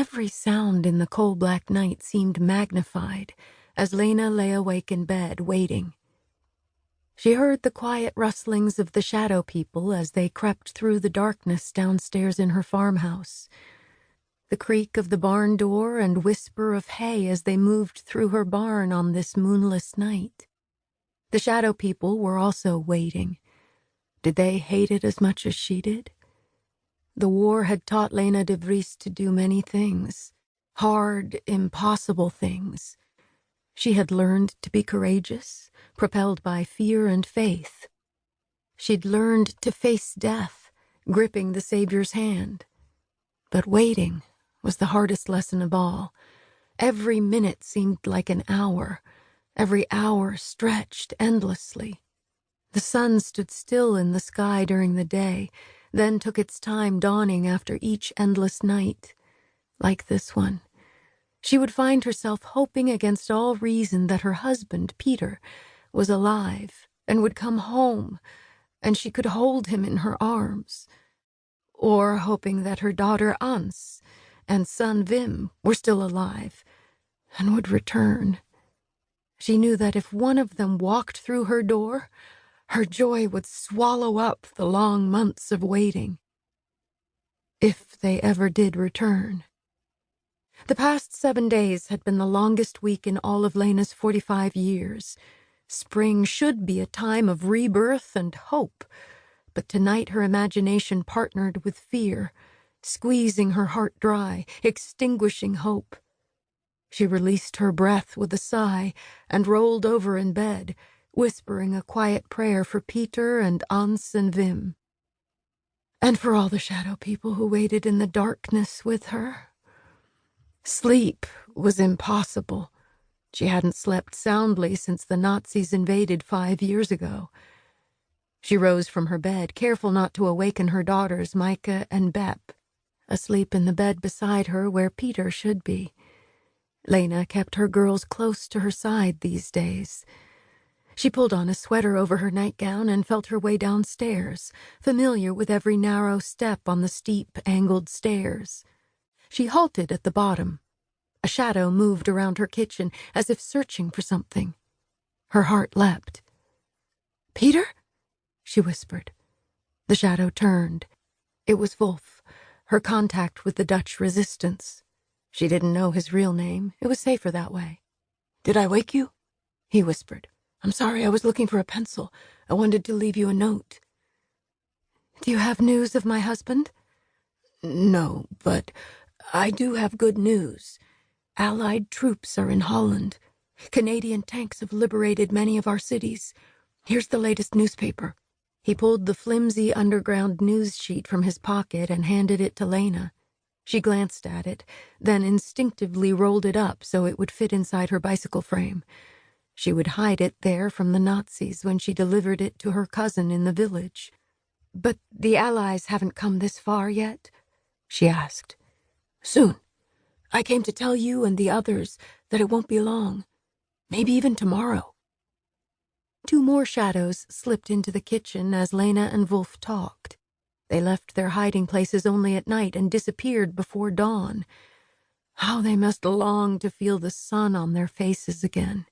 every sound in the coal-black night seemed magnified as Lena lay awake in bed, waiting. She heard the quiet rustlings of the shadow people as they crept through the darkness downstairs in her farmhouse, the creak of the barn door and whisper of hay as they moved through her barn on this moonless night. The shadow people were also waiting. Did they hate it as much as she did? The war had taught Lena de Vries to do many things, hard, impossible things. She had learned to be courageous, propelled by fear and faith. She'd learned to face death, gripping the Savior's hand. But waiting was the hardest lesson of all. Every minute seemed like an hour. Every hour stretched endlessly. The sun stood still in the sky during the day, then took its time dawning after each endless night. Like this one, she would find herself hoping against all reason that her husband, Peter, was alive and would come home, and she could hold him in her arms. Or hoping that her daughter Ans and son Wim were still alive and would return. She knew that if one of them walked through her door, her joy would swallow up the long months of waiting. If they ever did return. The past 7 days had been the longest week in all of Lena's 45 years. Spring should be a time of rebirth and hope, but tonight her imagination partnered with fear, squeezing her heart dry, extinguishing hope. She released her breath with a sigh and rolled over in bed, whispering a quiet prayer for Peter and Ans and Wim. And for all the shadow people who waited in the darkness with her. Sleep was impossible. She hadn't slept soundly since the Nazis invaded 5 years ago. She rose from her bed, careful not to awaken her daughters, Micah and Bep, asleep in the bed beside her where Peter should be. Lena kept her girls close to her side these days. She pulled on a sweater over her nightgown and felt her way downstairs, familiar with every narrow step on the steep, angled stairs. She halted at the bottom. A shadow moved around her kitchen as if searching for something. Her heart leapt. "Peter?" she whispered. The shadow turned. It was Wolf, her contact with the Dutch resistance. She didn't know his real name. It was safer that way. "Did I wake you?" he whispered. "I'm sorry, I was looking for a pencil. I wanted to leave you a note." "Do you have news of my husband?" "No, but I do have good news. Allied troops are in Holland. Canadian tanks have liberated many of our cities. Here's the latest newspaper." He pulled the flimsy underground news sheet from his pocket and handed it to Lena. She glanced at it, then instinctively rolled it up so it would fit inside her bicycle frame. She would hide it there from the Nazis when she delivered it to her cousin in the village. "But the Allies haven't come this far yet?" she asked. "Soon. I came to tell you and the others that it won't be long. Maybe even tomorrow." 2 more shadows slipped into the kitchen as Lena and Wolf talked. They left their hiding places only at night and disappeared before dawn. How they must long to feel the sun on their faces again.